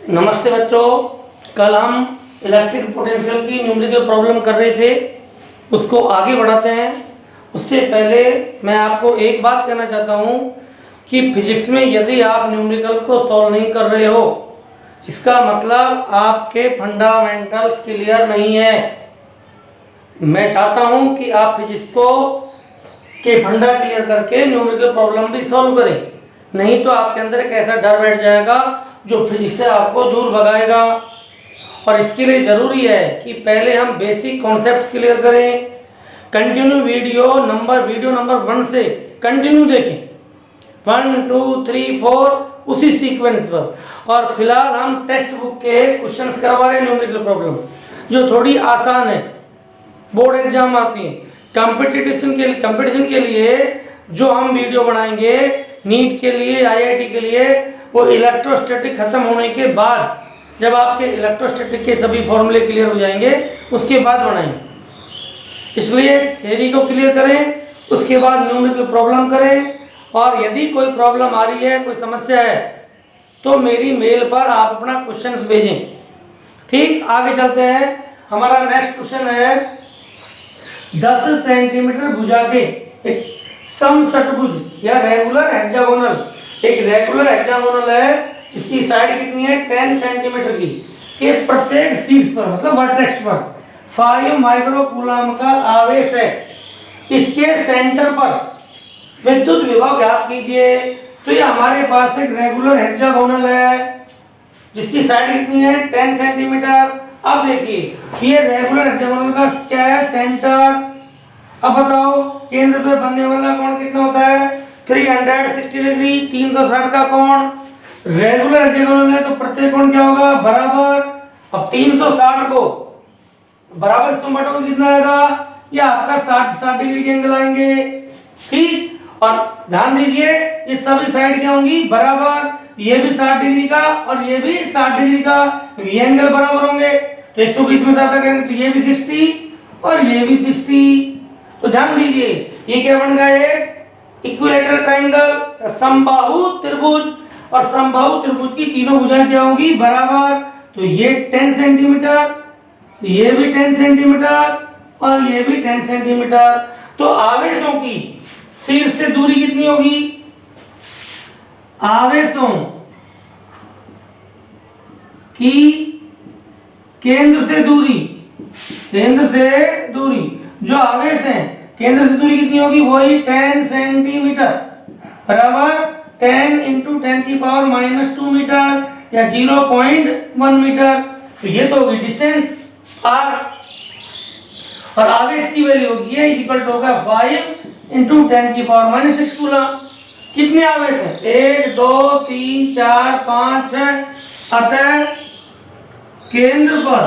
नमस्ते बच्चों। कल हम इलेक्ट्रिक पोटेंशियल की न्यूमेरिकल प्रॉब्लम कर रहे थे, उसको आगे बढ़ाते हैं। उससे पहले मैं आपको एक बात कहना चाहता हूँ कि फिजिक्स में यदि आप न्यूमेरिकल को सॉल्व नहीं कर रहे हो, इसका मतलब आपके फंडामेंटल्स क्लियर नहीं है। मैं चाहता हूँ कि आप फिजिक्स को के फंडा क्लियर करके न्यूमेरिकल प्रॉब्लम भी सॉल्व करें, नहीं तो आपके अंदर एक ऐसा डर बैठ जाएगा जो फिजिक्स से आपको दूर भगाएगा। और इसके लिए ज़रूरी है कि पहले हम बेसिक कॉन्सेप्ट क्लियर करें। कंटिन्यू वीडियो नंबर 1 से कंटिन्यू देखें, 1 2 3 4 उसी सीक्वेंस पर। और फिलहाल हम टेक्स्ट बुक के क्वेश्चंस करवा रहे हैं न्यूमेरिकल प्रॉब्लम, जो थोड़ी आसान है, बोर्ड एग्जाम आती है। कंपटीशन के लिए जो हम वीडियो बनाएंगे नीट के लिए, आईआईटी के लिए, वो इलेक्ट्रोस्टैटिक खत्म होने के बाद, जब आपके इलेक्ट्रोस्टैटिक के सभी फॉर्मूले क्लियर हो जाएंगे उसके बाद बनाएंगे। इसलिए थ्योरी को क्लियर करें, उसके बाद न्यूमेरिकल प्रॉब्लम करें। और यदि कोई प्रॉब्लम आ रही है, कोई समस्या है, तो मेरी मेल पर आप अपना क्वेश्चन भेजें। ठीक, आगे चलते हैं। हमारा नेक्स्ट क्वेश्चन है 10 सेंटीमीटर भुजा के एक समषटभुज या रेगुलर हेक्सागोनल। एक रेगुलर हेक्सागोनल है जिसकी साइड कितनी है 10 सेंटीमीटर की, के प्रत्येक शीर्ष पर मतलब वर्टेक्स पर 5 माइक्रो कूलम का आवेश है। इसके सेंटर पर विद्युत विभव ज्ञात कीजिए। तो ये हमारे पास एक रेगुलर हेक्सागोनल है जिसकी साइड कितनी है 10 सेंटीमीटर। अब देखिए ये रेगुलर हेक्सागोनल का क्या है, सेंटर। अब बताओ केंद्र पे बनने वाला कोण कितना होता है 360 डिग्री, 360 का कोण। रेगुलर हेक्सागोनल है तो प्रत्येक कोण क्या होगा, बराबर। अब 360 को बराबर इसको बटाओ कितना आएगा, ये आपका 60 डिग्री के एंगल आएंगे। ठीक, और ध्यान दीजिए ये सभी साइड क्या होंगी, बराबर। ये भी 60 डिग्री का और ये भी 60 डिग्री का, तो ये एंगल बराबर होंगे। तो 120 में ज्यादा करेंगे तो ये भी 60 और ये भी 60। तो ध्यान दीजिए ये क्या बन गया है, इक्विलेटरल ट्रायंगल, समबाहु त्रिभुज। और समबाहु त्रिभुज की तीनों भुजाएं क्या होंगी, बराबर। तो ये 10 सेंटीमीटर, ये भी 10 सेंटीमीटर और ये भी 10 सेंटीमीटर। तो आवेशों की शीर्ष से दूरी कितनी होगी, आवेशों की केंद्र से दूरी, जो आवेश है केंद्र से दूरी कितनी होगी, वही 10 सेंटीमीटर, बराबर 10 × 10⁻² मीटर या 0.1 मीटर। तो ये तो होगी डिस्टेंस r। और आवेश की वैल्यू होगी ये इक्वल टू होगा 5 × 10⁻⁻6 कूलम। कितने आवेश हैं, 1 2 3 4 5 6। अतः केंद्र पर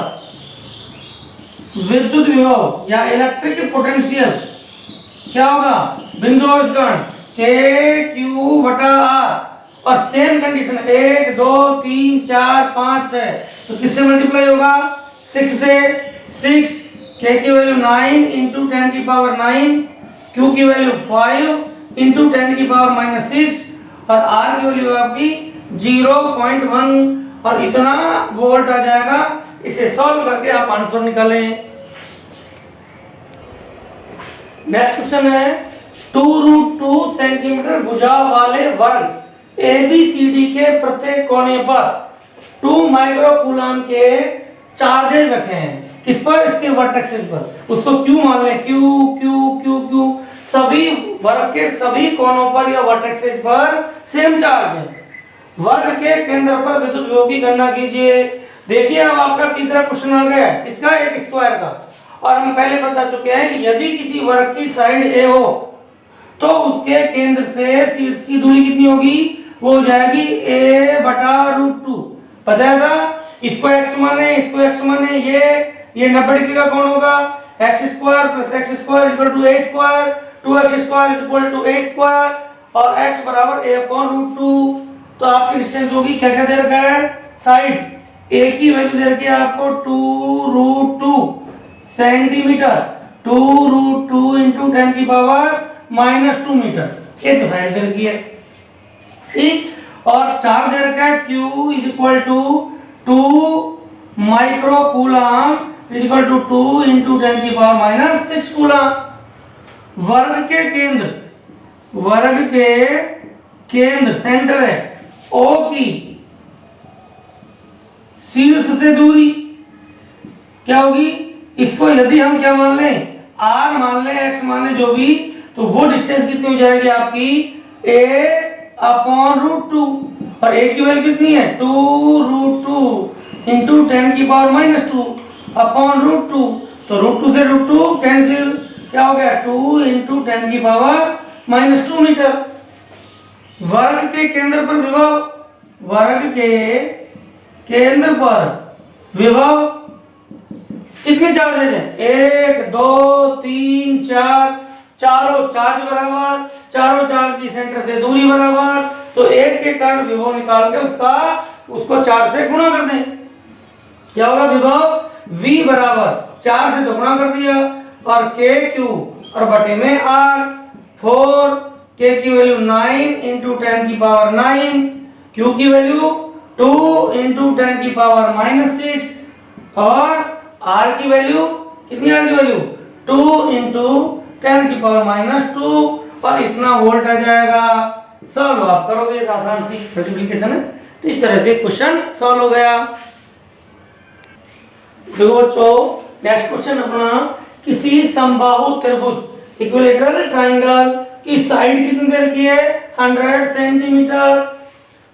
विद्युत विभव या इलेक्ट्रिक पोटेंशियल क्या होगा, बिंदु आवेश KQ/R। और सेम कंडीशन 1 2 3 4 5 6, तो किससे मल्टीप्लाई होगा, 6 से। 6 K की वैल्यू 9 × 10⁹, Q की वैल्यू 5 × 10⁻⁻6 और R की वैल्यू आपकी 0.1 और इतना वोल्ट आ जाएगा। इसे सॉल्व करके आप आंसर निकालें। नेक्स्ट क्वेश्चन है 2√2 सेंटीमीटर भुजा वाले वर्ग ABCD के प्रत्येक कोने पर 2 माइक्रो कूलम के चार्जेज रखे हैं। किस पर, इसके वर्टेक्सेस पर। उसको Q मान लें, Q सभी वर्ग के सभी कोनों पर या वर्टेक्सेस पर सेम चार्ज है। वर्ग के केंद्र पर विद्युत विभव की गणना कीजिए। देखिए अब आपका तीसरा क्वेश्चन आ गया है, इसका एक स्क्वायर का। और हम पहले बता चुके हैं कि यदि किसी वर्ग की साइड A हो तो उसके केंद्र से शीर्ष की दूरी कितनी होगी, वो हो जाएगी a/√2। पता है था, इसको x माने, इसको x माने, ये 90 डिग्री का कोण होगा। x² + x² = a², 2x² = a² और x बराबर a/√2। तो आपकी डिस्टेंस होगी, क्या क्या दे रखा है, साइड a की वैल्यू दे रखी है आपको 2√2 सेंटीमीटर, 2√2 × 10⁻⁻² मीटर, ये तो साइड दे रखी है। ठीक, और चार्ज दे रखा है Q = 2 micro coulomb is equal to 2 into 10 की पावर माइनस 6 कूलम। वर्ग के केंद्र सेंटर है O की शीर्ष से दूरी क्या होगी, इसको यदि हम क्या मान लें, r मान लें, x मान लें, जो भी, तो वो डिस्टेंस कितनी हो जाएगी आपकी a/√2 और a की वैल्यू कितनी है 2√2 इंटू 10 की पावर माइनस 2 अपॉन √2, तो √2 से √2 कैंसिल, क्या हो गया 2 इंटू 10 की पावर माइनस 2 मीटर। वर्ग के केंद्र पर विभव, वर्ग के केंद्र पर विभव कितने चार्जेज हैं 1 2 3 4, चारों चार्ज बराबर, चारों चार्ज की सेंटर से दूरी बराबर, तो एक के कारण विभव निकाल के उसको 4 से गुणा कर दें, क्या होगा विभव V बराबर 4 से 2 गुणा कर दिया और KQ और बटे में R, 4 K की वैल्यू 9 इंटू 10 की पावर 9, Q की वैल्यू 2 इंटू 10 की पावर माइनस 6 और R की वैल्यू कितनी, R की वैल्यू 2 इंटू 10 की पावर माइनस 2 और इतना वोल्ट आ जाएगा। सॉल्व आप करोगे, एक आसान सी मल्टीप्लिकेशन है, तो इस तरह से क्वेश्चन सॉल्व हो गया। देखो बच्चों नेक्स्ट क्वेश्चन अपना, किसी समबाहु त्रिभुज इक्विलेटरल ट्रायंगल की साइड कितनी दे रखी है 100 सेंटीमीटर,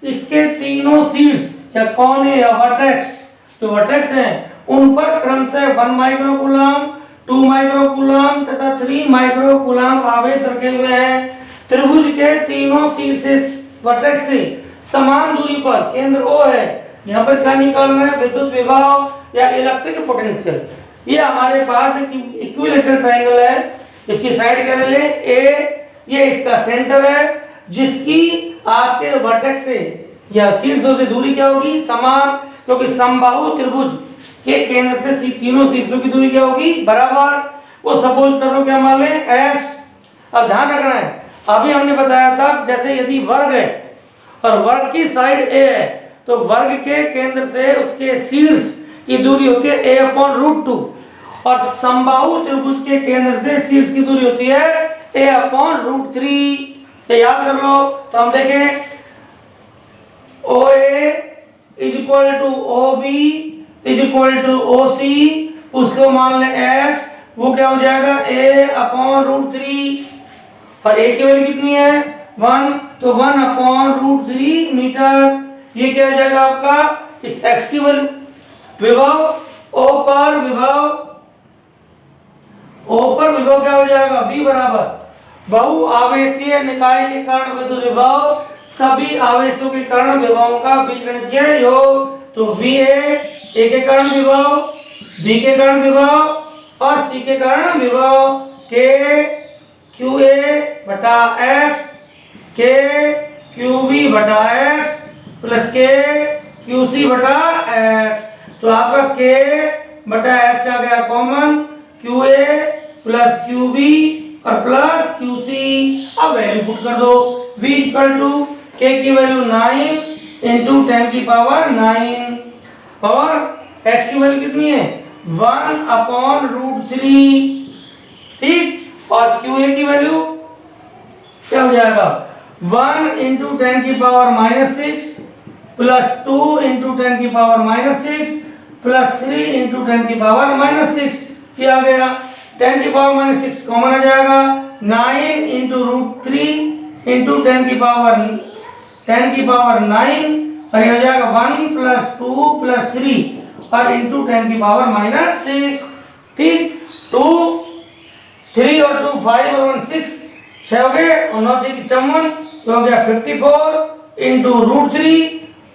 इसके तीनों शीर्ष या कोने या वर्टेक्स, जो वर्टेक्स हैं उन पर क्रमशः 1 माइक्रो कूलम, 2 माइक्रो कूलम तथा 3 माइक्रो कूलम आवेश रखे हुए हैं। त्रिभुज के तीनों शीर्ष वर्टेक्स से समान दूरी पर केंद्र O है, यहाँ पर क्या निकालना है विद्युत विभव या इलेक्ट्रिक पोटेंशियल। ये हमारे पास एक इक्विलेटरल ट्रायंगल है, इसकी साइड कर ले A, ये इसका सेंटर है जिसकी आपके वर्टेक्स से या शीर्षों से दूरी क्या होगी समान, क्योंकि समबाहु त्रिभुज के केंद्र से तीनों शीर्षों की दूरी क्या होगी बराबर। वो सपोज करो क्या मान लें x, अब ध्यान रखना है अभी हमने बताया था जैसे यदि वर्ग है और वर्ग की साइड A है तो वर्ग के केंद्र से उसके शीर्ष की दूरी होती है a/√2 और समबाहु त्रिभुज के केंद्र से शीर्ष की दूरी होती है a/√3। ये याद कर लो, तो हम देखें OA is equal to OB is equal to OC, उसको मान लें x, वो क्या हो जाएगा a/√3 और a की वैल्यू कितनी है 1, तो 1/√3 मीटर। ये क्या हो जाएगा आपका इस x की वैल्यू। विभव O पर विभव क्या हो जाएगा V बराबर बहु आवेशीय निकाय के कारण विद्युत विभव सभी आवेशों के कारण विभवों का बीजगणितीय योग, तो VA A के कारण विभव, B के कारण विभव और C के कारण विभव K QA बटा X, K QB बटा X प्लस K QC बटा X। तो आपका K बटा X आ गया कॉमन, QA प्लस QB और प्लस QC। अब वैल्यू पुट कर दो, V इक्वल टू K की वैल्यू 9 इंटू 10 की पावर 9 और X की वैल्यू कितनी है 1/√3, ठीक, और QA की वैल्यू क्या हो जाएगा 1 इंटू 10 की पावर माइनस 6 प्लस 2 इंटू 10 की पावर माइनस 6 प्लस 3 इंटू 10 की पावर माइनस 6। क्या आ गया 10 की पावर माइनस 6 कॉमन आ जाएगा, 9 इंटू √3 इंटू 10 की पावर 9 और ये हो जाएगा 1 प्लस 2 प्लस 3 और इंटू 10 की पावर माइनस 6, ठीक। 2 3 और 2 5 और 1 6, 6 हो गए और 9 6 54, तो हो गया 54 इंटू √3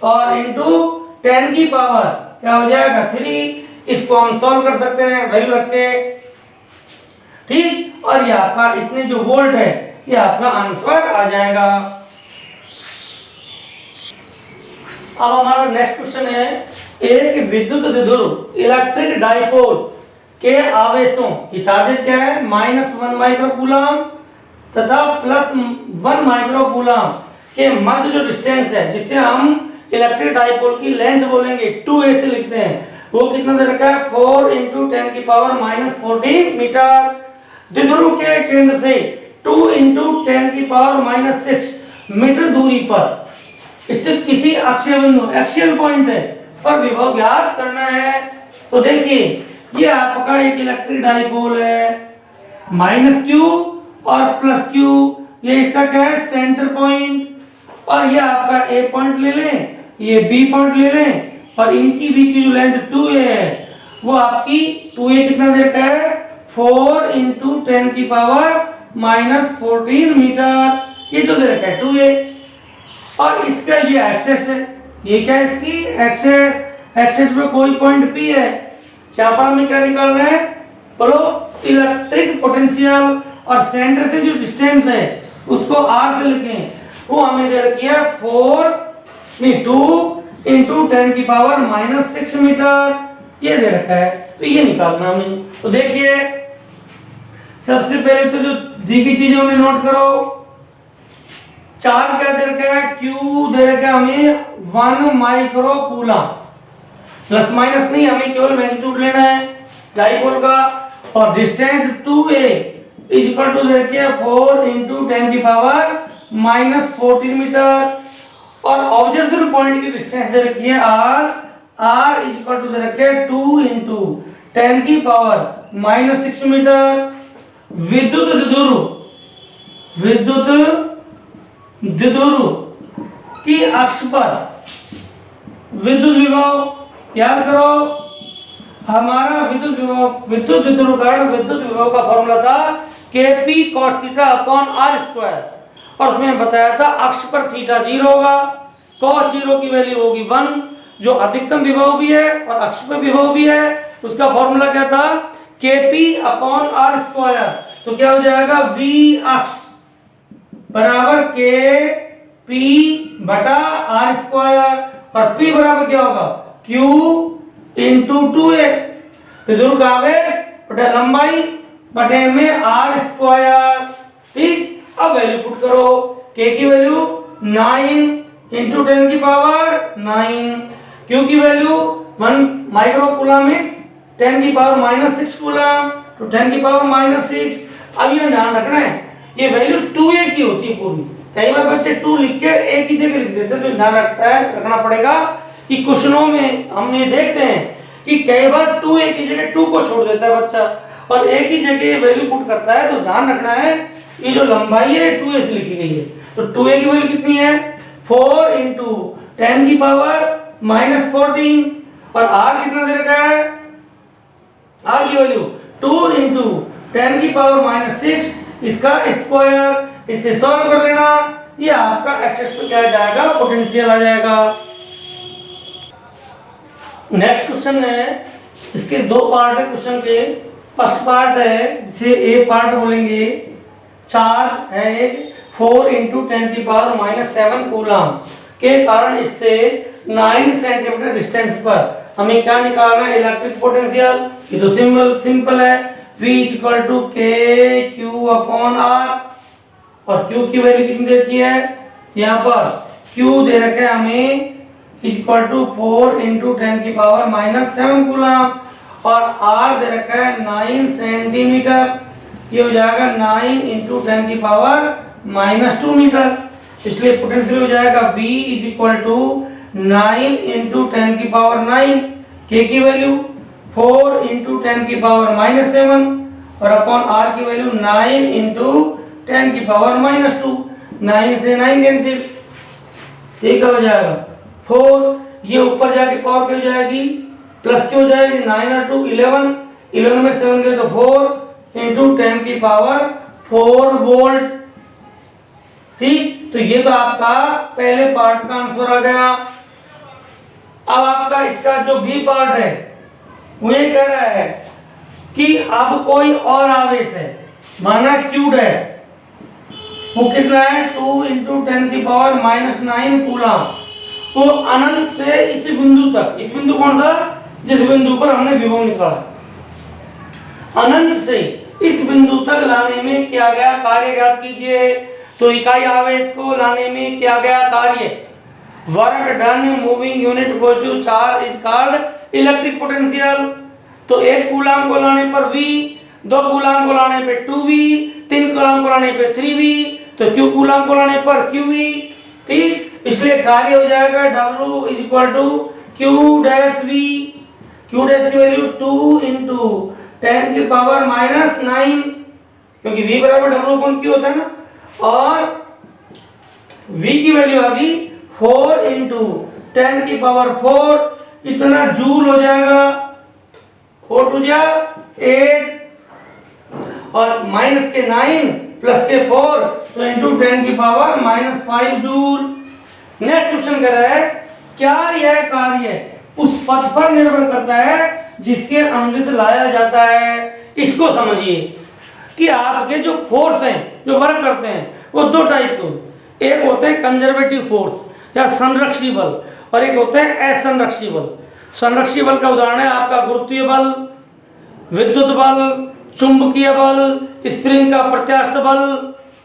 और इंटू 10 की पावर क्या हो जाएगा 3। इसको हम सॉल्व कर सकते हैं वैल्यू रख के, ठीक, और ये आपका इतने जो वोल्ट है ये आपका आंसर आ जाएगा। अब हमारा नेक्स्ट क्वेश्चन है, एक विद्युत द्विध्रुव इलेक्ट्रिक डाइपोल के आवेशों की चार्जेस क्या है -1 माइक्रो कूलम तथा +1 माइक्रो कूलम के मध्य जो डिस्टेंस है जिसे हम इलेक्ट्रिक डाइपोल की लेंथ बोलेंगे 2a से लिखते हैं, वो कितना दे रखा है 4 × 10⁻⁻14 मीटर। द्विध्रुव के केंद्र से 2 × 10⁻⁻6 मीटर दूरी पर स्थित किसी अक्षीय बिंदु एक्सियल पॉइंट है पर विभव ज्ञात करना है। तो देखिए ये आपका एक इलेक्ट्रिक डाइपोल है, -q और +q, ये इसका क्या है सेंटर पॉइंट, और ये आपका ए पॉइंट ले लें, ये बी पॉइंट ले लें, और इनकी बीच की जो लेंथ 2a है वो आपकी 2a कितना दे रखा है 4 × 10⁻⁻14 मीटर, ये तो दे रखा है 2a। और इसका ये एक्सेस है, ये क्या है इसकी एक्सेस, एक्सेस में कोई पॉइंट P है, यहाँ पर हमें क्या निकालना है बोलो इलेक्ट्रिक पोटेंशियल, और सेंटर से जो डिस्टेंस है उसको r से लिखें, वो हमें दे रखी है 2 × 10⁻⁻6 मीटर, ये दे रखा है, तो ये निकालना हमें। तो देखिए सबसे पहले तो जो दी गई चीजें उन्हें नोट करो। चार्ज क्या दे रखा है Q दे रखा है हमें 1 माइक्रो कूलम, प्लस माइनस नहीं, हमें केवल मैग्नीट्यूड लेना है डाइपोल का, और डिस्टेंस 2a इक्वल टू दे रखी है 4 × 10⁻⁻14 मीटर, और ऑब्जर्वेशन पॉइंट की डिस्टेंस दे रखी है r इक्वल टू दे रखी है 2 × 10⁻⁻6 मीटर। विद्युत द्विध्रुव की अक्ष पर विद्युत विभव याद करो, हमारा विद्युत द्विध्रुव कारण विद्युत विभव का फॉर्मूला था Kp cos θ/r², और उसमें बताया था अक्ष पर थीटा 0 होगा, cos 0 की वैल्यू होगी 1, जो अधिकतम विभव भी है और अक्ष पर विभव भी है, उसका फॉर्मूला क्या था Kp/r², तो क्या हो जाएगा v अक्ष बराबर Kp/r², और P बराबर क्या होगा Q × 2a, द्विध्रुव का आवेश बटा लंबाई बटे में r²। ठीक, अब वैल्यू पुट करो, K की वैल्यू 9 × 10⁻⁹, Q की value 1 micro coulomb is 10⁻⁻6 coulomb, तो 10⁻⁻6। अब ये ध्यान रखना है ये वैल्यू 2a की होती है पूरी, कई बार बच्चे 2 लिख के a की जगह लिख देते हैं, तो ध्यान रखना पड़ेगा कि क्वेश्चनों में हम ये देखते हैं कि कई बार 2a की जगह 2 को छोड़ देता है बच्चा और a की जगह वैल्यू पुट करता है, तो ध्यान रखना है ये जो लंबाई है 2a से लिखी गई है, तो 2a की वैल्यू कितनी है 4 × 10⁻⁻14, और r कितना दे रखा है, r की वैल्यू 2 × 10⁻⁻6, इसका स्क्वायर, इसे सॉल्व कर लेना, ये आपका एक्सेस पे क्या आ जाएगा पोटेंशियल आ जाएगा। नेक्स्ट क्वेश्चन है, इसके दो पार्ट है क्वेश्चन के। फर्स्ट पार्ट है जिसे ए पार्ट बोलेंगे, चार्ज है एक 4 × 10⁻⁻7 कूलम के कारण इससे 9 सेंटीमीटर डिस्टेंस पर हमें क्या निकालना है इलेक्ट्रिक पोटेंशियल। ये तो सिंपल है, V = KQ/R, और Q की वैल्यू कितनी देती है, यहाँ पर Q दे रखा है हमें इक्वल टू 4 × 10⁻⁻7 कूलम, और R दे रखा है 9 सेंटीमीटर, ये हो जाएगा 9 × 10⁻⁻2 मीटर, इसलिए पोटेंशियल हो जाएगा V = 9 × 10⁹, K की वैल्यू 4 × 10⁻⁻7 और अपॉन R की वैल्यू 9 × 10⁻⁻2, 9 से 9 कैंसिल, ठीक हो जाएगा 4, ये ऊपर जाके पावर क्या हो जाएगी प्लस क्या हो जाएगी 9 और 2 11, 11 में 7 गए तो 4 × 10⁴ वोल्ट। ठीक, तो ये तो आपका पहले पार्ट का आंसर आ गया। अब आपका इसका जो बी पार्ट है वो ये कह रहा है कि अब कोई और आवेश है, माना Q डैश, वो कितना है 2 × 10⁻⁻9 कूलम, वो अनंत से इस बिंदु तक, इस बिंदु कौन सा जिस बिंदु पर हमने विभव निकाला, अनंत से इस बिंदु तक लाने में किया गया कार्य ज्ञात कीजिए। तो इकाई आवेश को लाने में किया गया कार्य work done moving unit positive charge is called electric potential. तो 1 कूलाम को लाने पर V, 2 कूलाम को लाने पे 2V, 3 कूलाम को लाने पे 3V, तो Q कूलाम को लाने पर QV। ठीक, इसलिए कार्य हो जाएगा W is equal to Q dash V। Q dash की वैल्यू 2 इंटू 10 की पावर माइनस 9, क्योंकि V बराबर W अपॉन Q होता है ना, और V की वैल्यू आ गई 4 इंटू 10 की पावर 4, इतना जूल हो जाएगा। 4 टू जा 8 और माइनस के 9 प्लस के 4, तो इंटू 10 की power minus 5 joule. Next question कह रहा है क्या यह कार्य उस पथ पर निर्भर करता है जिसके अनुदिश लाया जाता है। इसको समझिए कि आपके जो फोर्स हैं जो वर्क करते हैं वो 2 टाइप के, एक होते हैं कंजर्वेटिव फोर्स या संरक्षी बल, और एक होते हैं असंरक्षी बल। संरक्षी बल का उदाहरण है आपका गुरुत्वीय बल, विद्युत बल, चुंबकीय बल, स्प्रिंग का प्रत्यास्थ बल।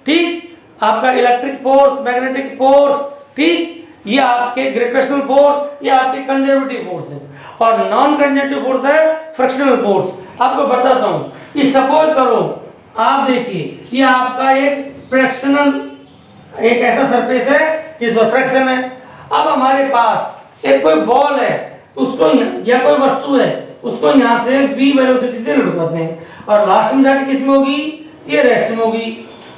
ठीक, आपका इलेक्ट्रिक फोर्स, मैग्नेटिक फोर्स। ठीक, ये आपके ग्रेविटेशनल फोर्स, ये आपके कंजर्वेटिव फोर्स है, और नॉन कंजर्वेटिव फोर्स है फ्रिक्शनल फोर्स। आपको बताता हूं कि सपोज करो आप देखिए ये आपका एक फ्रिक्शनल, एक ऐसा सरफेस है जिस पर फ्रिक्शन है। अब हमारे पास एक कोई बॉल है, उसको या कोई वस्तु है, उसको यहाँ से v वेलोसिटी से लुढ़काते हैं, और लास्ट में जाके किस में होगी, ये रेस्ट में होगी।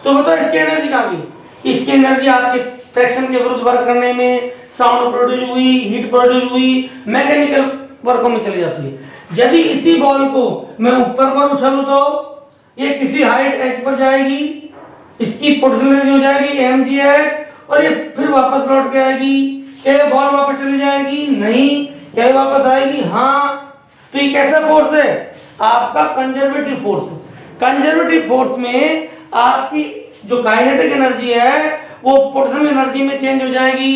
तो बताओ इसकी एनर्जी कहाँ गई। इसकी एनर्जी आपके फ्रिक्शन के विरुद्ध वर्क करने में, साउंड प्रोड्यूस हुई, हीट प्रोड्यूस हुई, मैकेनिकल वर्कों में चली जाती है। यदि इसी बॉल को मैं ऊपर को उछालूं तो ये किसी हाइट h पर जाएगी, इसकी पोटेंशियल एनर्जी हो जाएगी mgh, और ये फिर वापस लौट के आएगी। क्या ये बॉल वापस चली जाएगी? नहीं। क्या ये वापस आएगी? हाँ। तो ये कैसा फोर्स है? आपका कंजर्वेटिव फोर्स। कंजर्वेटिव फोर्स में आपकी जो काइनेटिक एनर्जी है वो पोटेंशियल एनर्जी में चेंज हो जाएगी,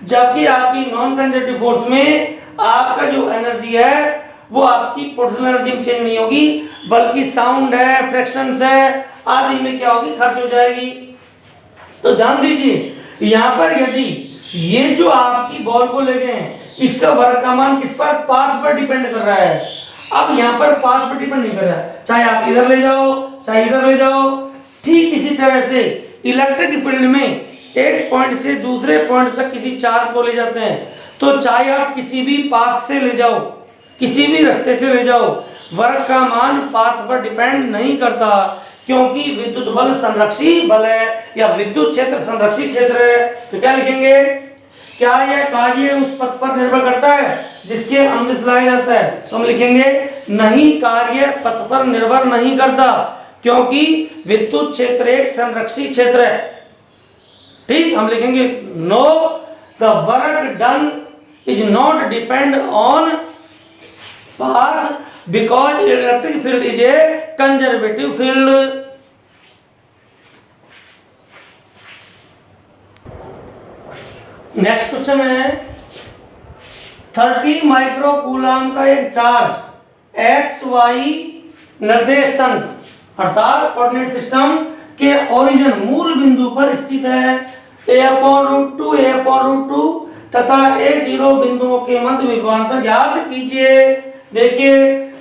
जबकि आपकी नॉन कंजर्वेटिव फोर्स में आपका जो एनर्जी है वो आपकी पोटेंशियल एनर्जी में चेंज नहीं होगी, बल्कि साउंड है, फ्रिक्शंस है आदि में क्या होगी, खर्च हो जाएगी। तो ध्यान दीजिए यहाँ पर यदि ये जो आपकी बॉल को ले गए हैं, इसका वर्क का मान किस पर, पाथ पर डिपेंड कर रहा है। अब यहाँ पर पाथ पर डिपेंड नहीं कर रहा है, चाहे आप इधर ले जाओ चाहे इधर ले जाओ। ठीक इसी तरह से इलेक्ट्रिक फील्ड में एक पॉइंट से दूसरे पॉइंट तक किसी चार्ज को ले जाते हैं, तो चाहे आप किसी भी पाथ से ले जाओ, किसी भी रास्ते से ले जाओ, वर्क का मान पाथ पर डिपेंड नहीं करता, क्योंकि विद्युत बल संरक्षी बल है या विद्युत क्षेत्र संरक्षी क्षेत्र है। तो क्या लिखेंगे, क्या यह कार्य उस पथ पर निर्भर करता है जिसके अनुदिश लाया जाता है। तो हम लिखेंगे नहीं, कार्य पथ पर निर्भर नहीं करता, क्योंकि विद्युत क्षेत्र एक संरक्षी क्षेत्र है। ठीक, हम लिखेंगे no, the work done is not depend on path because electric field is a conservative field. Next question है 30 माइक्रो कूलाम का एक चार्ज एक्स वाई निर्देश तंत्र अर्थात कोऑर्डिनेट सिस्टम के ओरिजिन मूल बिंदु पर स्थित है a/√2 a/√2 तथा a0 बिंदुओं के मध्य विभवांतर ज्ञात कीजिए। देखिए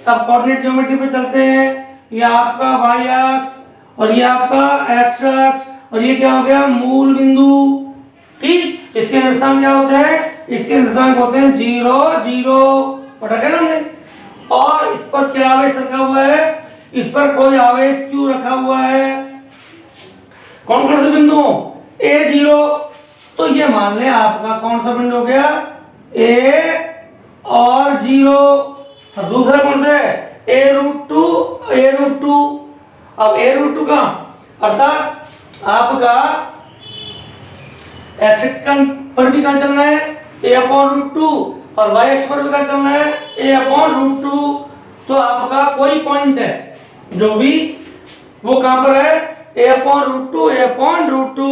अब कोऑर्डिनेट ज्योमेट्री पे चलते हैं। ये आपका y अक्ष और ये आपका x अक्ष और ये क्या हो गया, मूल बिंदु। ठीक, इसके निर्देशांक क्या होते हैं, इसके निर्देशांक होते हैं 0 0, पता है ना हमने। और इस पर क्या आवेश रखा हुआ है, इस पर कोई आवेश क्यों रखा हुआ है, कौन कौन से बिंदु, a0, तो ये मान लें आपका कौन सा बिंदु हो गया, a और 0, और दूसरा कौन सा है, a√2। अब a√2 का अर्थात आपका x पर भी कहाँ चलना है, a/√2, और y अक्ष पर भी कहाँ चलना है, a/√2। तो आपका कोई पॉइंट है जो भी वो कहाँ पर है, a/√2 a/√2।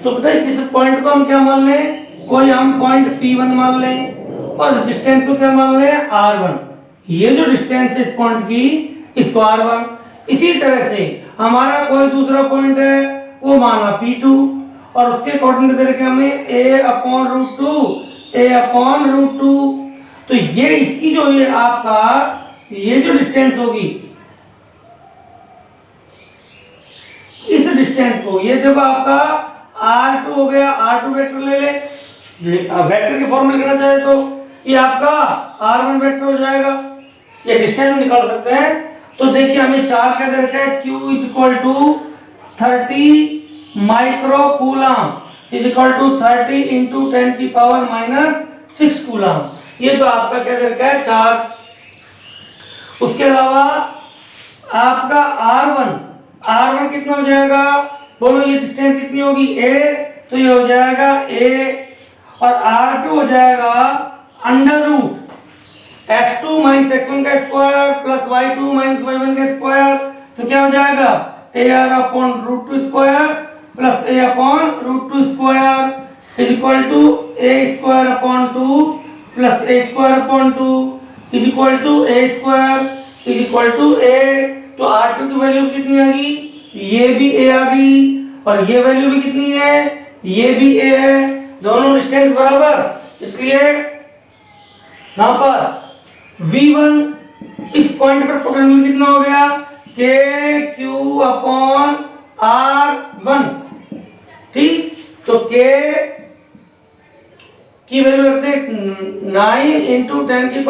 तो बेटा इस पॉइंट को हम क्या मान लें, कोई हम पॉइंट P1 मान लें और डिस्टेंस को क्या मान लें, R1। ये जो डिस्टेंस है इस पॉइंट की, इसको R1। इसी तरह से हमारा कोई दूसरा पॉइंट है वो माना P2 और उसके अकॉर्डिंग दे रखे हमें a/√2 तो ये इसकी जो है आपका ये जो डिस्टेंस होगी, इस डिस्टेंस को ये देखो आपका r2 हो गया, r2 वेक्टर ले ले, वेक्टर के फॉर्म में लिखना चाहे तो ये आपका r1 वेक्टर हो जाएगा। ये डिस्टेंस निकाल सकते हैं। तो देखिए हमें चार्ज क्या दे रखा है, q = 30 micro coulomb equal to 30 × 10⁻⁻6 coulomb. ये तो आपका क्या दे रखा है चार्ज। उसके अलावा आपका R1 कितना हो जाएगा, बोलो ये डिस्टेंस कितनी होगी a, तो ये हो जाएगा a, और R2 हो जाएगा √x2 - x1 का स्क्वायर प्लस y2 - y1 का स्क्वायर, तो क्या हो जाएगा ar/√2 square plus a/√2 square equal to a²/2 plus a²/2 equal to a² equal to a। तो R2 की वैल्यू कितनी आ गई, ये भी a आ गई, और ये वैल्यू भी कितनी है, ये भी a है, दोनों डिस्टेंस बराबर। इसलिए यहां पर V1 इस पॉइंट पर पोटेंशियल कितना हो गया, KQ/R1, ठीक। तो K की वैल्यू रखते हैं 9 × 10⁹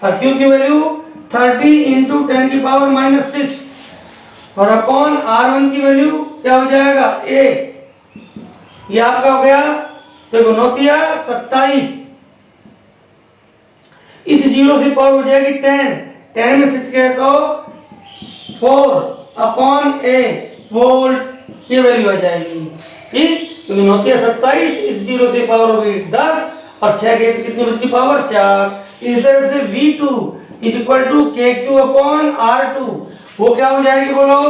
और Q की वैल्यू 30 × 10⁻⁻6 और अपॉन R1 की वैल्यू क्या हो जाएगा a, ये आपका हो गया देखो 9 × 27, इस 0 से पावर हो जाएगी 10 में 6 गए तो 4/a वोल्ट, ये वैल्यू आ जाएगी, ठीक। क्योंकि 9 × 27, इस 0 से पावर होगी 10 और 6 गए तो कितनी बचती पावर 4। इस तरह से V2 = KQ/R2 वो क्या हो जाएगी बोलो,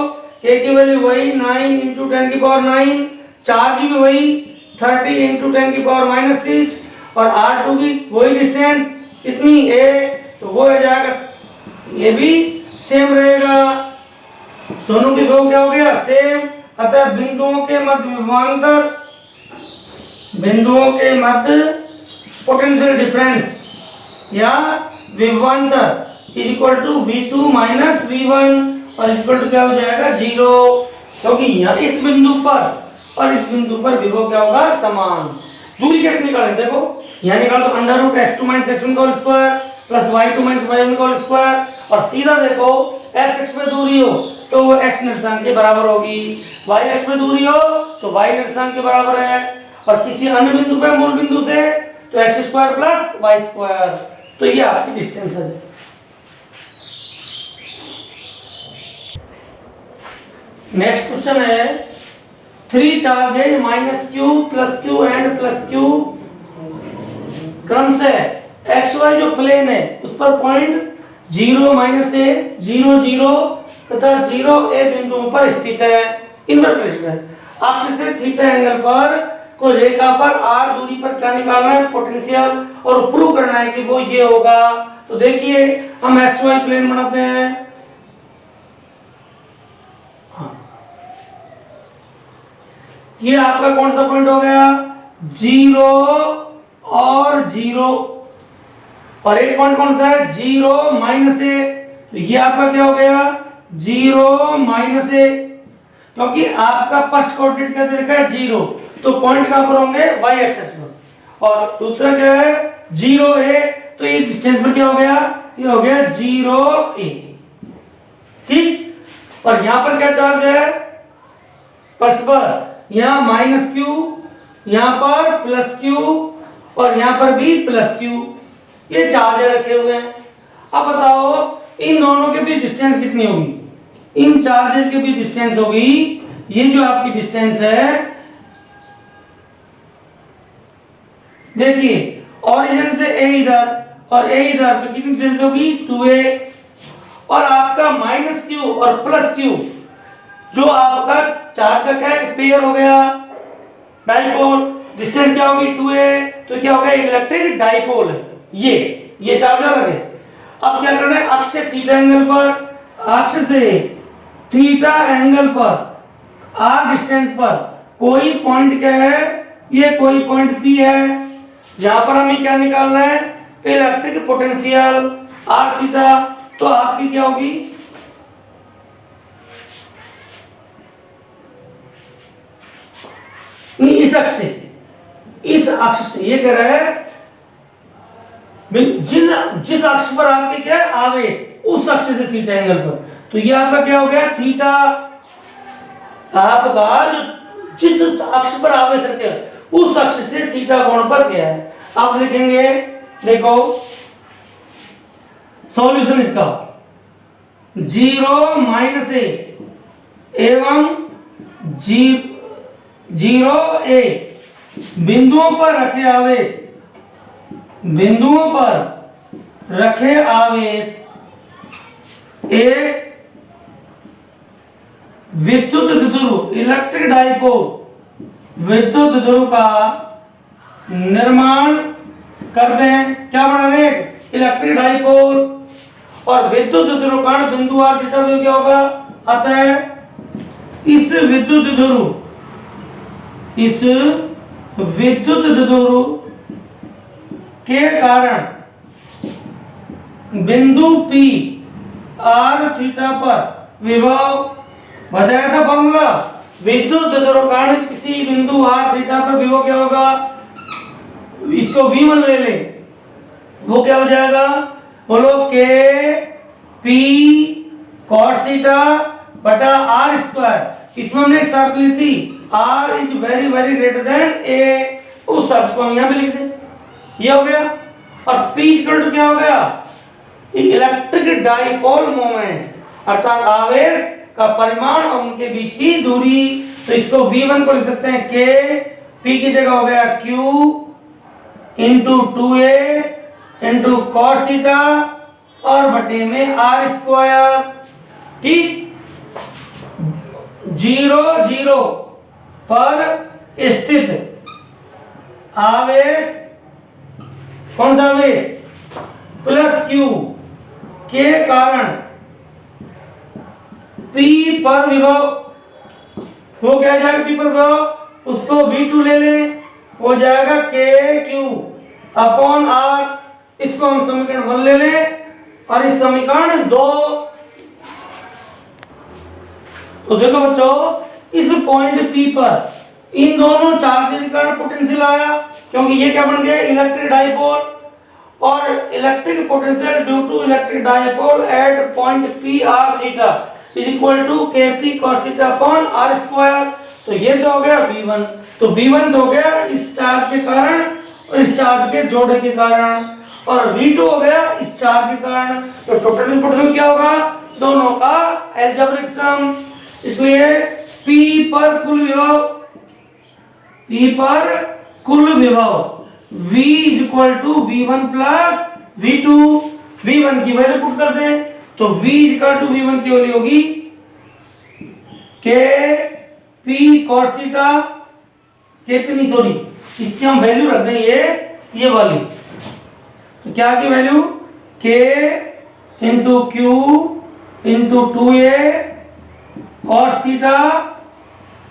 K की वैल्यू वही 9 × 10⁹, चार्ज भी वही 30 × 10⁻⁻6 और R2 भी वही डिस्टेंस कितनी a, तो वो हो जाएगा, ये भी सेम रहेगा, दोनों की दो क्या हो गया सेम। अतः बिंदुओं के मध्य पोटेंशियल डिफरेंस या विभवांतर इक्वल टू V2 - V1 और इक्वल टू क्या हो जाएगा 0, क्योंकि यहाँ इस बिंदु पर और इस बिंदु पर विभव क्या होगा समान। दूरी कैसे निकालें, देखो यहाँ निकालो तो √x2 - x1 का whole square plus y2 - y1 का होल स्क्वायर, और सीधा देखो x x पे दूरी हो तो वो x निर्देशांक के बराबर होगी, y x पे दूरी हो तो y निर्देशांक के बराबर है, और किसी अन्य बिंदु पे मूल बिंदु से तो x² + y², तो ये आपकी डिस्टेंस है। नेक्स्ट क्वेश्चन है 3 charges -q +q and +q क्रम से xy जो प्लेन है उस पर पॉइंट 0 -a 0 0 तथा 0 a बिंदुओं पर स्थित है, इन्वर्ट है। अक्ष से थीटा एंगल पर को रेखा पर r दूरी पर क्या निकालना है पोटेंशियल, और प्रूव करना है कि वो ये होगा। तो देखिए हम xy प्लेन बनाते हैं, ये आपका कौन सा पॉइंट हो गया 0 और 0, और एक पॉइंट कौन सा है 0 -a, तो ये आपका क्या हो गया 0 -a, क्योंकि आपका फर्स्ट कोऑर्डिनेट क्या दे रखा है 0, तो पॉइंट कहां पर होंगे y एक्सिस पर, और दूसरा क्या है 0a, तो ये डिस्टेंस पर क्या हो गया, ये हो गया 0a, ठीक। और यहां पर क्या चार्ज है फर्स्ट पर, यहाँ -q, यहाँ पर +q और यहाँ पर भी +q, ये चार्ज रखे हुए हैं। अब बताओ इन दोनों के बीच डिस्टेंस कितनी होगी, इन चार्जेस के बीच डिस्टेंस होगी, ये जो आपकी डिस्टेंस है देखिए ओरिजिन से a इधर और a इधर, तो कितनी डिस्टेंस होगी 2a, और आपका -q और +q जो आपका चार्ज का क्या है पेयर हो गया डाइपोल, डिस्टेंस क्या होगी 2a, तो क्या हो गया इलेक्ट्रिक डाइपोल है, ये चार्ज अलग है। अब क्या करना है अक्ष से थीटा एंगल पर, अक्ष से थीटा एंगल पर r डिस्टेंस पर कोई पॉइंट क्या है, ये कोई पॉइंट P है, जहां पर हमें क्या निकालना है, इलेक्ट्रिक पोटेंशियल आर थीटा। तो आपकी क्या होगी, इस अक्ष से, इस अक्ष से ये कह रहा है जिस अक्ष पर आपके क्या है आवेश, उस अक्ष से थीटा एंगल पर। तो ये आपका क्या हो गया, थीटा आपका जो जिस अक्ष पर आवेश रखे उस अक्ष से थीटा कोण पर क्या है। आप लिखेंगे, देखो सॉल्यूशन इसका 0 माइनस ए एवं 0 ए बिंदुओं पर रखे आवेश, बिंदुओं पर रखे आवेश एक विद्युत द्विध्रुव इलेक्ट्रिक डाइपोल, विद्युत द्विध्रुव का निर्माण करते हैं। क्या बना रहे, इलेक्ट्रिक डाइपोल, और विद्युत द्विध्रुव का बिंदु आर थीटा भी क्या होगा, अतः इस विद्युत द्विध्रुव, इस विद्युत द्विध्रुव के कारण बिंदु P आर थीटा पर विभव, बताया था फॉर्मूला, विद्युत द्विध्रुव कारण किसी बिंदु आर थीटा पर विभव क्या होगा, इसको V1 ले ले, वो क्या हो जाएगा, बोलो K P cos थीटा बटा आर स्क्वायर। इसमें हमने एक शर्त ली थी, R is very very greater than A, उस शर्त को हम यहाँ पे लिख दें, ये हो गया। और P इक्वल टू क्या हो गया, इलेक्ट्रिक डाइपोल मोमेंट, अर्थात आवेश का परिमाण और उनके बीच की दूरी। तो इसको V1 को लिख सकते हैं K, P की जगह हो गया Q into 2A into cos theta और बटे में आर स्क्वायर। ठीक, 0 0 पर स्थित आवेश, कौन सा आवेश, प्लस Q के कारण P पर विभव, वो क्या जाएगा P पर विभव, उसको V2 ले लें, हो जाएगा KQ अपॉन R। इसको हम समीकरण 1 ले लें और इस समीकरण 2। तो देखो बच्चों, इस पॉइंट P पर इन दोनों चार्जेस के कारण पोटेंशियल आया, क्योंकि ये क्या बन गया, इलेक्ट्रिक डाइपोल, और electric potential due to electric dipole at point P R theta is equal to KP cos theta upon R square. तो ये तो हो गया V1। तो V1 तो हो गया इस चार्ज के कारण और इस चार्ज के जोड़े के कारण, और V2 हो गया इस चार्ज के कारण। तो टोटल पोटेंशियल क्या होगा, दोनों का अलजेब्रिक सम। इसलिए P पर कुल विभव, P पर कुल विभव V is equal to V1 plus V2। V1 की वैल्यू पुट कर दें, तो V is equal to V1 की वैल्यू होगी K P cos theta, KP नहीं सॉरी, इसकी हम वैल्यू रख दें ये वाली। तो क्या की value, K into Q into 2A cos theta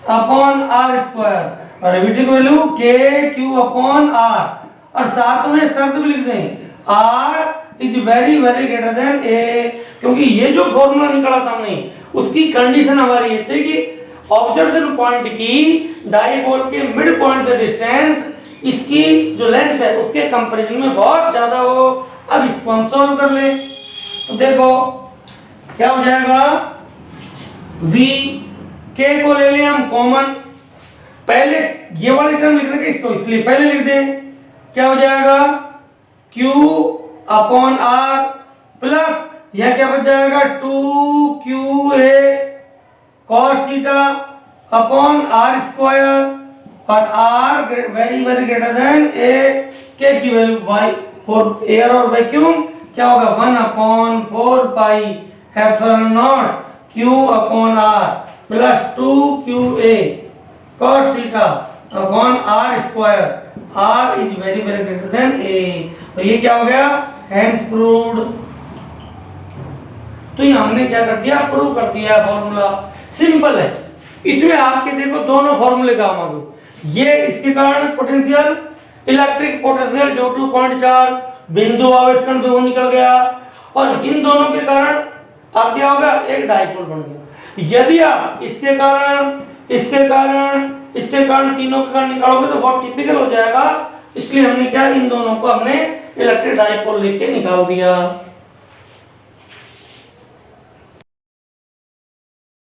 upon R square, और V2 की वैल्यू KQ अपॉन R, और साथ में शर्त भी लिख दें R is very very greater than A, क्योंकि ये जो फॉर्मूला निकाला था हमने उसकी कंडीशन हमारी ये थी कि ऑब्जर्वेशन पॉइंट की डाइपोल के मिड पॉइंट से डिस्टेंस, इसकी जो लेंथ है उसके कंपैरिजन में बहुत ज्यादा हो। अब इसको हम सॉल्व कर ले, तो देखो क्या हो जाएगा, V K को ले लें हम कॉमन, पहले ये वाली टर्म लिख रहे इसको, इसलिए पहले लिख दें, क्या हो जाएगा Q अपॉन R प्लस यह क्या बच जाएगा 2QA cos theta upon R square, और R very very greater than A, K की वैल्यू y फॉर एयर और वैक्यूम क्या होगा 1 upon 4 pi epsilon naught Q upon R plus 2QA cos theta upon R square, R is very very greater than A। तो ये क्या हो गया, hence proved. तो ये हमने क्या कर दिया, प्रूव कर दिया, फॉर्मूला सिंपल है। इसमें आपके देखो दोनों फॉर्मूले काम आ गए। ये इसके कारण पोटेंशियल इलेक्ट्रिक पोटेंशियल जो 2.4 बिंदु आवेशकण विभव निकल गया, और इन दोनों के कारण आप क्या होगा, एक डाइपोल बन गया। यदि आप इसके कारण तीनों के कारण निकालोगे तो बहुत टिपिकल हो जाएगा, इसलिए हमने क्या, इन दोनों को हमने इलेक्ट्रिक डाइपोल लेके निकाल दिया।